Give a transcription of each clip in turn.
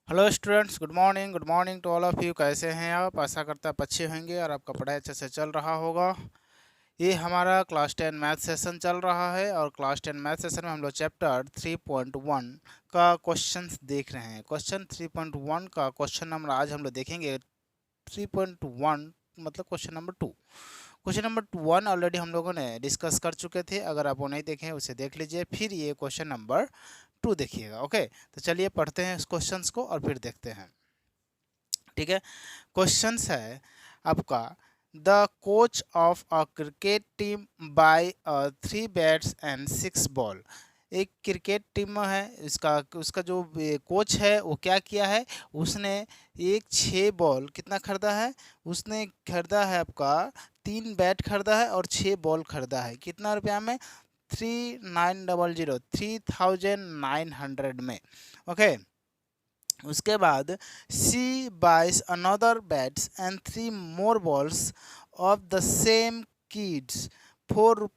Hello students, good morning to all of you. कैसे हैं आप? आशा करता आप अच्छे होंगे और आपका पढ़ाई अच्छे से चल रहा होगा। ये हमारा क्लास 10 मैथ सेशन चल रहा है और क्लास 10 मैथ सेशन में हम लोग चैप्टर 3.1 का क्वेश्चंस देख रहे हैं। क्वेश्चन 3.1 का क्वेश्चन नंबर आज हम लोग देखेंगे 3.1, मतलब question number 2। Question number 1 already हम लोगों ने डिस्कस कर चुके थे। अगर आप वो नहीं देखें उसे देख लीजिए, फिर ये क्वेश्चन नंबर 2 देखिएगा। ओके, तो चलिए पढ़ते हैं इस क्वेश्चंस को और फिर देखते हैं। ठीक है, क्वेश्चंस है आपका, the coach of a cricket team by 3 bats and 6 ball. एक क्रिकेट टीम है, इसका उसका जो कोच है वो क्या किया है, उसने एक 6 बॉल कितना खरीदा है, उसने खरीदा है आपका 3 बैट खरीदा है और 6 बॉल खरीदा है। कितना रुपया में? 3900, 3900 में। ओके, उसके बाद C buys another bats and 3 more balls of the same kids ₹4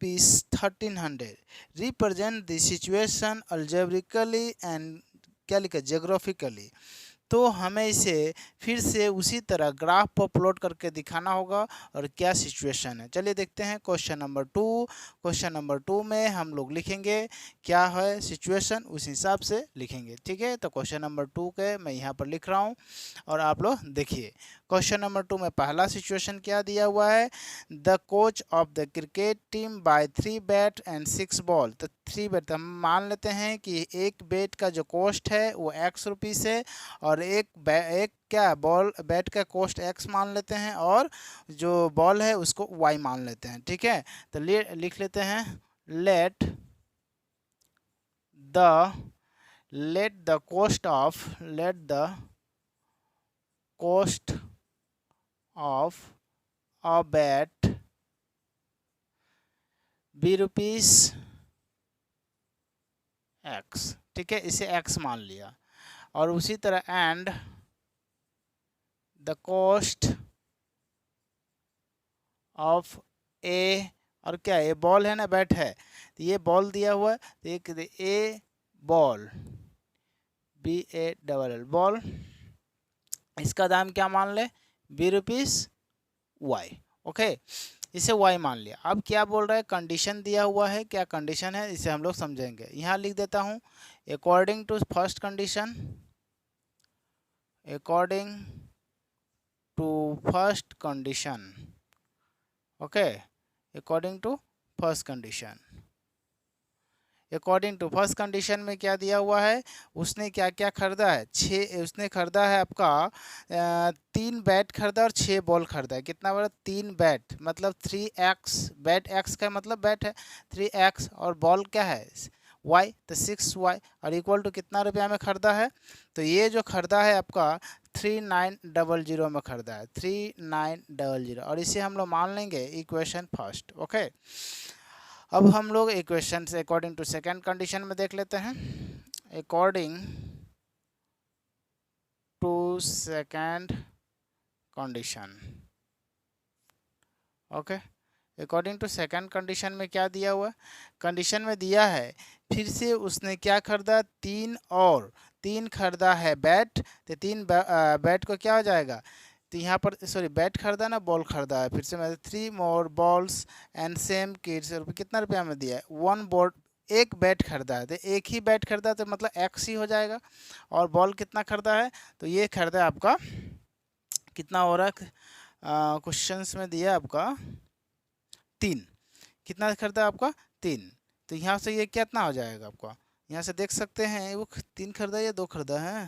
1300। Represent the situation algebraically and क्या लिखा, जोग्राफिकली। तो हमें इसे फिर से उसी तरह ग्राफ पर प्लॉट करके दिखाना होगा और क्या सिचुएशन है। चलिए देखते हैं क्वेश्चन नंबर 2। क्वेश्चन नंबर 2 में हम लोग लिखेंगे क्या है सिचुएशन, उस हिसाब से लिखेंगे। ठीक है, तो क्वेश्चन नंबर 2 के मैं यहाँ पर लिख रहा हूँ और आप लोग देखिए। क्वेश्चन नंबर 2 में पहला सिचुएशन क्या दिया हुआ है, the coach of the cricket team by 3 bat and 6 ball. तो 3 बैट हम मान लेते हैं कि एक बैट का जो कॉस्ट है वो ₹X है और एक क्या बॉल बैट का कॉस्ट x मान लेते हैं और जो बॉल है उसको y मान लेते हैं। ठीक है, तो लिख लेते हैं, let the let the cost of a bat be ₹X। ठीक है, इसे x मान लिया और उसी तरह एंड द कॉस्ट ऑफ ए, और क्या ये बॉल है ना, बैट है, तो ये बॉल दिया हुआ है, तो एक ए बॉल, BALL बॉल, इसका दाम क्या मान ले, ₹वाई। ओके, इसे y मान लिया। अब क्या बोल रहा है, कंडीशन दिया हुआ है, क्या कंडीशन है इसे हम लोग समझेंगे। यहाँ लिख देता हूँ, according to first condition, according to first condition. Okay, according to first condition, according to first condition में क्या दिया हुआ है, उसने क्या क्या खरीदा है, उसने खरीदा है आपका 3 बैट खरीदा और 6 बॉल खरीदा है। कितना बड़ा, 3 बैट मतलब 3x, बैट x का मतलब बैट है 3x और बॉल क्या है y, तो 6y और इक्वल टू कितना रुपया में खरीदा है, तो ये जो खरीदा है आपका 3900 में खरीदा है, 3900, और इसे हम लोग मान लेंगे इक्वेशन फर्स्ट। ओके, अब हम लोग इक्वेशन से अकॉर्डिंग टू सेकंड कंडीशन में देख लेते हैं। According to second condition, okay, according to second condition में क्या दिया हुआ, कंडीशन में दिया है फिर से उसने क्या खरीदा, 3 खरीदा है बैट, तो 3 बैट को क्या हो जाएगा, तो यहाँ पर सॉरी बैट खरीदा ना, बॉल खरीदा है, फिर से मैं 3 more balls and same kids, कितना रुपया में दिया है, 1 बॉल, एक बैट खरीदा है, तो एक ही बैट खरीदा तो मतलब x ही हो जाएगा। और बॉल कितना खरीदा है, तो ये खरीदा है आपका, कितना हो रहा है, क्वेश्चंस में दिया है आपका 3, कितना खरीदा है आपका 3, तो यहाँ से ये कितना हो जाएगा आपका, यहाँ से देख सकते हैं वो 3 खरीदा या 2 खरीदा है,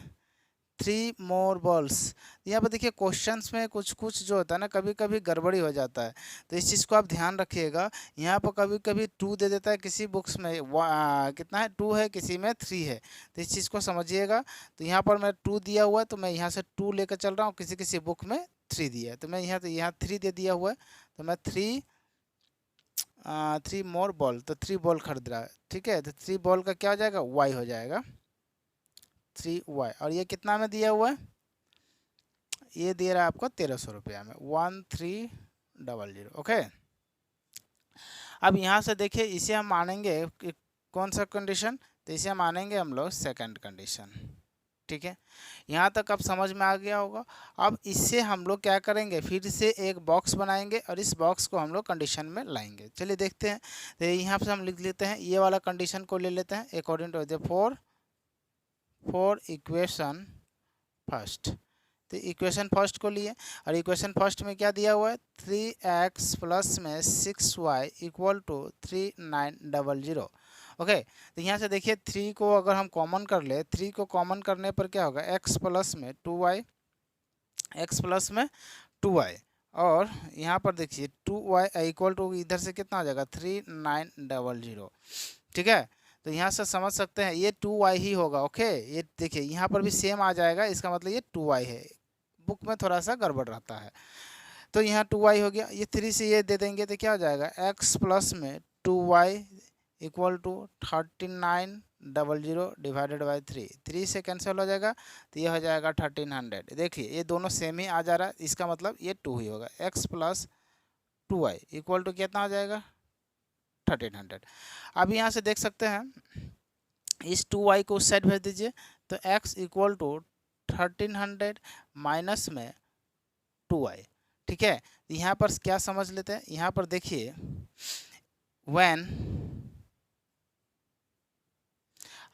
3 मोर बॉल्स। यहाँ पर देखिए क्वेश्चंस में कुछ कुछ जो होता है ना, कभी कभी गड़बड़ी हो जाता है, तो इस चीज़ को आप ध्यान रखिएगा। यहाँ पर कभी कभी 2 दे देता है, किसी बुक्स में कितना है 2 है, किसी में 3 है, तो इस चीज़ को समझिएगा। तो यहाँ पर मैं 2 दिया हुआ है तो मैं यहाँ से 2 लेकर चल रहा हूँ, किसी किसी बुक में 3 दिया है तो मैं यहाँ 3 दे दिया हुआ है, तो मैं 3 मोर बॉल, तो 3 बॉल खरीद रहा है। ठीक है, तो 3 बॉल का क्या हो जाएगा, y हो जाएगा, 3y। और ये कितना में दिया हुआ है, ये दे रहा है आपको 1300 रुपया में, 1300। ओके, अब यहाँ से देखिए इसे हम मानेंगे कौन सा कंडीशन, तो इसे मानेंगे हम लोग सेकंड कंडीशन। ठीक है, यहाँ तक अब समझ में आ गया होगा। अब इससे हम लोग क्या करेंगे, फिर से एक बॉक्स बनाएंगे और इस बॉक्स को हम लोग कंडीशन में लाएंगे। चलिए देखते हैं। तो यहाँ पे हम लिख लेते हैं, ये वाला कंडीशन को ले लेते हैं, according to the four equation first. तो इक्वेशन फर्स्ट को लिए और इक्वेशन फर्स्ट में क्या दिया हुआ है, 3x प्लस में 6y इक्वल टू 3900। ओके, तो यहाँ से देखिए 3 को अगर हम कॉमन कर ले, 3 को कॉमन करने पर क्या होगा, x प्लस में 2y और यहाँ पर देखिए 2y इक्वल टू इधर से कितना आ जाएगा 3900। ठीक है, तो यहाँ से समझ सकते हैं ये 2y ही होगा। ओके, ये देखिए यहाँ पर भी सेम आ जाएगा, इसका मतलब ये 2y है, बुक में थोड़ा सा गड़बड़ रहता है। तो यहाँ 2y हो गया, ये 3 से ये दे देंगे तो क्या हो जाएगा, x प्लस में 2y equal to 3900 divided by 3 से कैंसिल हो जाएगा, तो ये हो जाएगा 1300। देखिए ये दोनों सेम ही आ जा रहा है, इसका मतलब ये 2 ही होगा। x plus 2y equal to कितना आ जाएगा 1300। अब यहाँ से देख सकते हैं, इस 2y को उस साइड भेज दीजिए, तो x इक्वल टू 1300 माइनस में 2y। ठीक है, यहाँ पर क्या समझ लेते हैं, यहाँ पर देखिए when,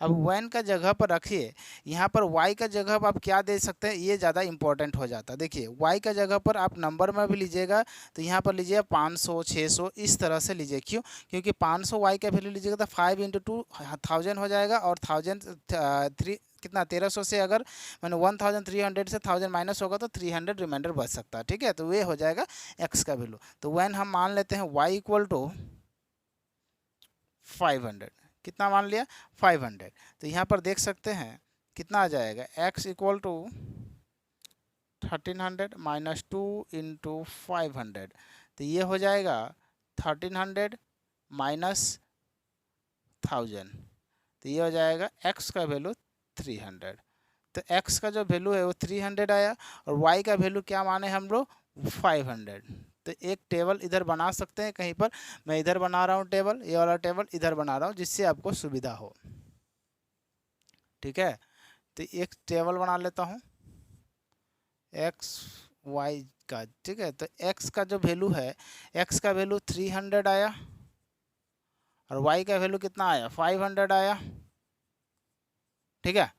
अब when का जगह पर रखिए, यहाँ पर y का जगह पर आप क्या दे सकते हैं, ये ज़्यादा इंपॉर्टेंट हो जाता है। देखिए y का जगह पर आप नंबर में भी लीजिएगा, तो यहाँ पर लीजिए 500 600 इस तरह से लीजिए। क्यों, क्योंकि 500 y का वैल्यू लीजिएगा तो 5 × 2 1000 हो जाएगा, और 1000 कितना 1300 से अगर मैंने 1300 से 1000 माइनस होगा तो 300 रिमाइंडर बच सकता है। ठीक है, तो ये हो जाएगा x का वैल्यू। तो व्हेन हम मान लेते हैं y इक्वल टू 500, कितना मान लिया 500, तो यहाँ पर देख सकते हैं कितना आ जाएगा, x equal to 1300 minus 2 into 500, तो ये हो जाएगा 1300 माइनस 1000, तो ये हो जाएगा x का वैल्यू 300। तो x का जो वैल्यू है वो 300 आया, और y का वैल्यू क्या माने हम लोग 500। तो एक टेबल इधर बना सकते हैं कहीं पर, मैं इधर बना रहा हूँ टेबल, ये वाला टेबल इधर बना रहा हूँ जिससे आपको सुविधा हो। ठीक है, तो एक टेबल बना लेता हूँ x y का। ठीक है, तो x का जो वैल्यू है, x का वैल्यू 300 आया और y का वैल्यू कितना आया 500 आया। ठीक है,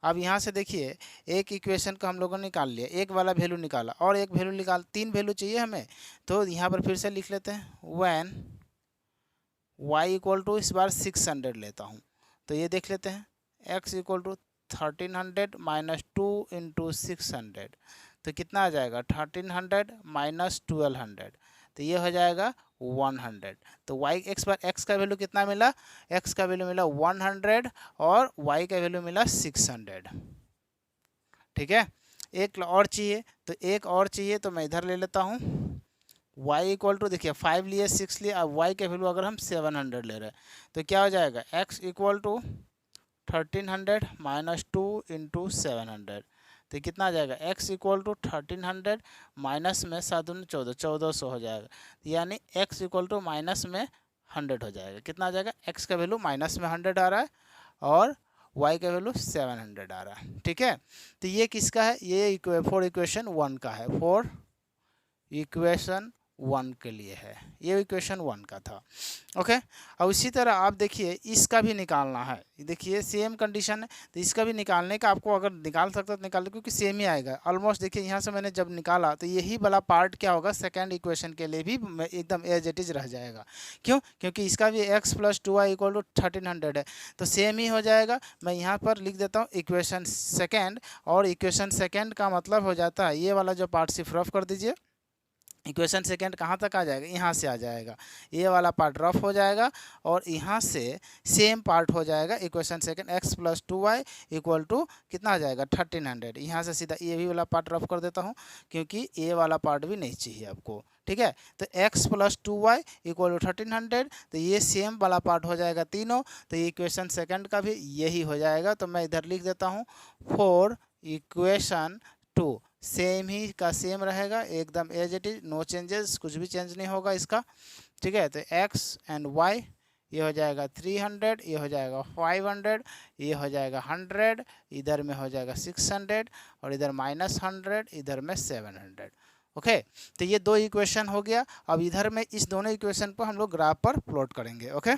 अब यहाँ से देखिए एक इक्वेशन का हम लोगों ने निकाल लिया, एक वाला वैल्यू निकाला और एक वैल्यू निकाल, 3 वैल्यू चाहिए हमें। तो यहाँ पर फिर से लिख लेते हैं, व्हेन y इक्वल टू, इस बार 600 लेता हूँ, तो ये देख लेते हैं x equal to 1300 minus 2 into 600, तो कितना आ जाएगा 1300 माइनस 1200, तो ये हो जाएगा 100। तो y x का वैल्यू कितना मिला, x का वैल्यू मिला 100 और y का वैल्यू मिला 600। ठीक है, एक और चाहिए, तो एक और चाहिए, तो मैं इधर ले लेता हूँ y इक्वल टू, देखिए 5 लिए 6 लिए, अब y का वैल्यू अगर हम 700 ले रहे हैं तो क्या हो जाएगा, x equal to 1300 minus 2 into 700, तो कितना आ जाएगा x इक्वल टू 1300 माइनस में 7 1400 हो जाएगा, यानी x इक्वल टू माइनस में 100 हो जाएगा। कितना आ जाएगा, x का वैल्यू माइनस में 100 आ रहा है और y का वैल्यू 700 आ रहा है। ठीक है, तो ये किसका है, ये फॉर इक्वेशन 1 का है, फॉर इक्वेशन 1 के लिए है, ये इक्वेशन 1 का था। ओके, और इसी तरह आप देखिए इसका भी निकालना है, देखिए सेम कंडीशन है, तो इसका भी निकालने का आपको अगर निकाल सकते तो निकाल, क्योंकि सेम ही आएगा ऑलमोस्ट। देखिए यहाँ से मैंने जब निकाला तो यही वाला पार्ट क्या होगा, सेकेंड इक्वेशन के लिए भी एकदम एज इट इज रह जाएगा। क्यों, क्योंकि इसका भी x plus 2y equal to 1300 है, तो सेम ही हो जाएगा। मैं यहाँ पर लिख देता हूँ इक्वेशन सेकेंड, और इक्वेशन सेकेंड का मतलब हो जाता है ये वाला जो पार्ट सिर्फ रफ कर दीजिए। इक्वेशन सेकेंड कहाँ तक आ जाएगा, यहाँ से आ जाएगा, ये वाला पार्ट रफ हो जाएगा और यहाँ से सेम पार्ट हो जाएगा equation second, x plus 2y equal to कितना आ जाएगा 1300। यहाँ से सीधा ये भी वाला पार्ट रफ कर देता हूँ क्योंकि ये वाला पार्ट भी नहीं चाहिए आपको। ठीक है, तो x plus 2y equal to 1300, तो ये सेम वाला पार्ट हो जाएगा तीनों, तो ये इक्वेशन सेकेंड का भी यही हो जाएगा। तो मैं इधर लिख देता हूँ फॉर इक्वेशन 2, सेम ही का सेम रहेगा, एकदम as it is, no changes, कुछ भी चेंज नहीं होगा इसका। ठीक है, तो x एंड y ये हो जाएगा 300, ये हो जाएगा 500, ये हो जाएगा 100, इधर में हो जाएगा 600 और इधर -100, इधर में 700। ओके, तो ये दो इक्वेशन हो गया। अब इधर में इस दोनों इक्वेशन को हम लोग ग्राफ पर प्लॉट करेंगे। ओके,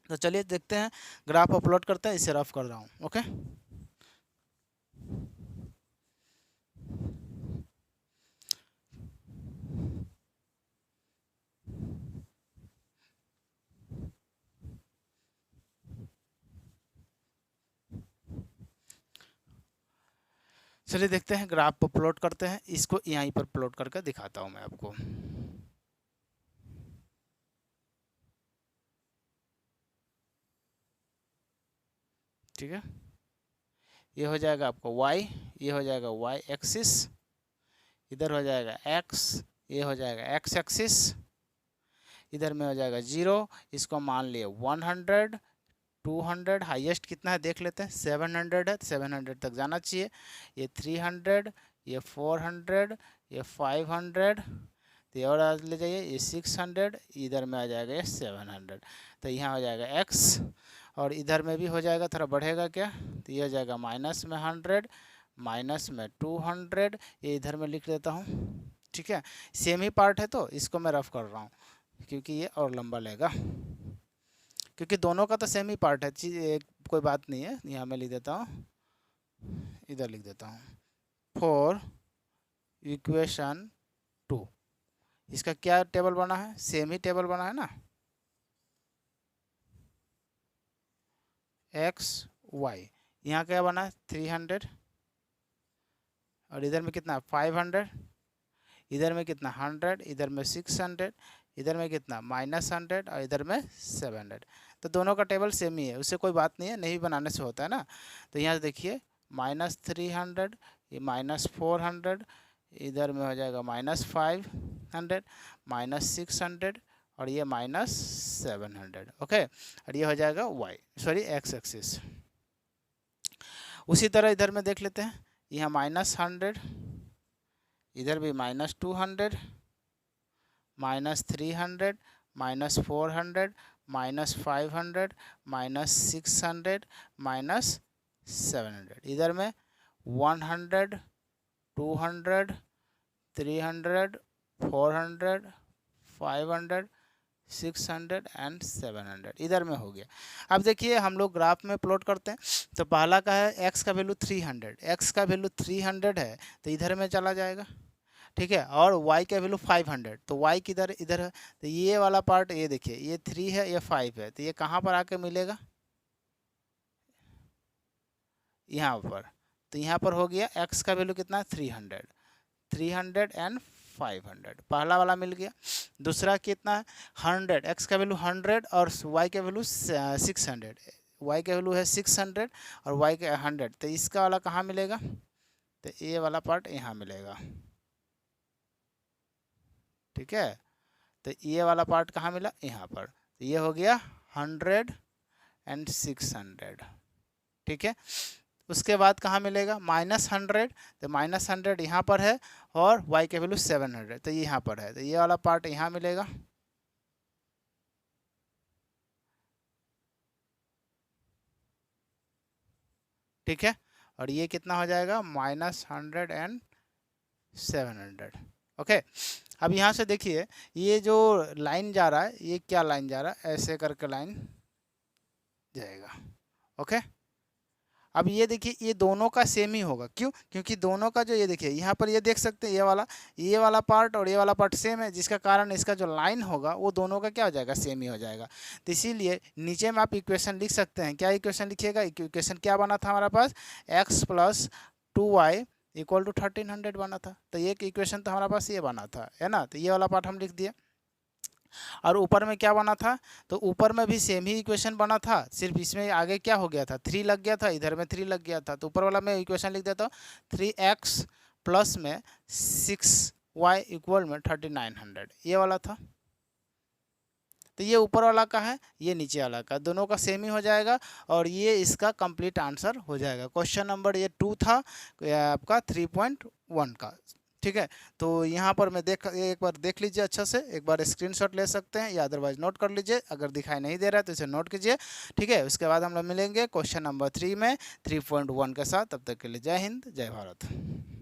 तो चलिए देखते हैं, ग्राफ अपलोड करते हैं, इसे रफ कर रहा हूँ। ओके, चलिए देखते हैं, ग्राफ पर प्लॉट करते हैं, इसको यहीं पर प्लॉट करके दिखाता हूँ मैं आपको। ठीक है, ये हो जाएगा आपको y, ये हो जाएगा y एक्सिस, इधर हो जाएगा x, ये हो जाएगा x एक्सिस, इधर में हो जाएगा 0, इसको मान लिए 100, 200, हाईएस्ट कितना है देख लेते हैं, 700 है, 700 तक जाना चाहिए। ये 300, ये 400, ये 500, तो ये और ले जाइए, ये 600, इधर में आ जाएगा ये 700, तो यहाँ हो जाएगा x, और इधर में भी हो जाएगा, थोड़ा बढ़ेगा क्या, तो ये हो जाएगा माइनस में 100, माइनस में 200, ये इधर में लिख देता हूँ। ठीक है, सेम ही पार्ट है तो इसको मैं रफ कर रहा हूँ, क्योंकि ये और लंबा लेगा, क्योंकि दोनों का तो सेम ही पार्ट है, चीज कोई बात नहीं है। यहाँ मैं लिख देता हूँ, इधर लिख देता हूँ, फॉर इक्वेशन 2, इसका क्या टेबल बना है, सेम ही टेबल बना है ना, एक्स वाई, यहाँ क्या बना है 300, और इधर में कितना 500, इधर में कितना 100, इधर में 600, इधर में कितना -100 और इधर में 700, तो दोनों का टेबल सेम ही है, उससे कोई बात नहीं है, नहीं बनाने से होता है ना। तो यहाँ से देखिए -300, ये -400, इधर में हो जाएगा -500, -600 और ये -700। ओके, और ये हो जाएगा y, सॉरी x एक्सिस। उसी तरह इधर में देख लेते हैं, यहाँ -100, इधर भी -200, -300, -400, -500, -600, -700, इधर में 100, 200, 300, 400, 500, 600 एंड 700 इधर में हो गया। अब देखिए हम लोग ग्राफ में प्लॉट करते हैं, तो पहला का है x का वैल्यू 300, x का वैल्यू 300 है तो इधर में चला जाएगा। ठीक है, और y का वैल्यू 500, तो y किधर, इधर है, तो ये वाला पार्ट, ये देखिए ये 3 है, ये 5 है, तो ये कहाँ पर आके मिलेगा, यहाँ पर। तो यहाँ पर हो गया x का वैल्यू कितना, 300, 300 एंड 500, पहला वाला मिल गया। दूसरा कितना है 100, x का वैल्यू 100 और y का वैल्यू 600, y का वैल्यू है 600 और y का 100, तो इसका वाला कहाँ मिलेगा, तो ये वाला पार्ट यहाँ मिलेगा। ठीक है, तो ये वाला पार्ट कहाँ मिला, यहाँ पर, तो ये हो गया 100 एंड 600। ठीक है, उसके बाद कहाँ मिलेगा -100, तो -100 यहाँ पर है और y के वैल्यू 700, तो ये यहाँ पर है, तो ये वाला पार्ट यहाँ मिलेगा। ठीक है, और ये कितना हो जाएगा -100 एंड 700। ओके, अब यहाँ से देखिए ये जो लाइन जा रहा है, ये क्या लाइन जा रहा है, ऐसे करके लाइन जाएगा। ओके, अब ये देखिए ये दोनों का सेम ही होगा, क्यों, क्योंकि दोनों का जो, ये देखिए यहाँ पर ये देख सकते हैं, ये वाला पार्ट और ये वाला पार्ट सेम है, जिसका कारण इसका जो लाइन होगा वो दोनों का क्या हो जाएगा, सेम ही हो जाएगा। तो इसीलिए नीचे में आप इक्वेशन लिख सकते हैं, क्या इक्वेशन लिखिएगा, इक्वेशन क्या बना था हमारे पास, x + 2y = 1300 बना था, तो ये इक्वेशन तो हमारे पास ये बना था, है ना, तो ये वाला पार्ट हम लिख दिए। और ऊपर में क्या बना था, तो ऊपर में भी सेम ही इक्वेशन बना था, सिर्फ इसमें आगे क्या हो गया था, 3 लग गया था, इधर में 3 लग गया था, तो ऊपर वाला में इक्वेशन लिख देता हूँ, 3x प्लस में 6y इक्वल में 3900, ये वाला था। तो ये ऊपर वाला का है, ये नीचे वाला का, दोनों का सेम ही हो जाएगा और ये इसका कंप्लीट आंसर हो जाएगा। क्वेश्चन नंबर ये 2 था आपका 3.1 का। ठीक है। तो यहाँ पर मैं एक बार देख लीजिए अच्छा से, एक बार स्क्रीनशॉट ले सकते हैं या अदरवाइज नोट कर लीजिए, अगर दिखाई नहीं दे रहा है तो इसे नोट कीजिए। ठीक है, उसके बाद हम लोग मिलेंगे क्वेश्चन नंबर 3 में 3.1 के साथ। तब तक के लिए जय हिंद, जय भारत।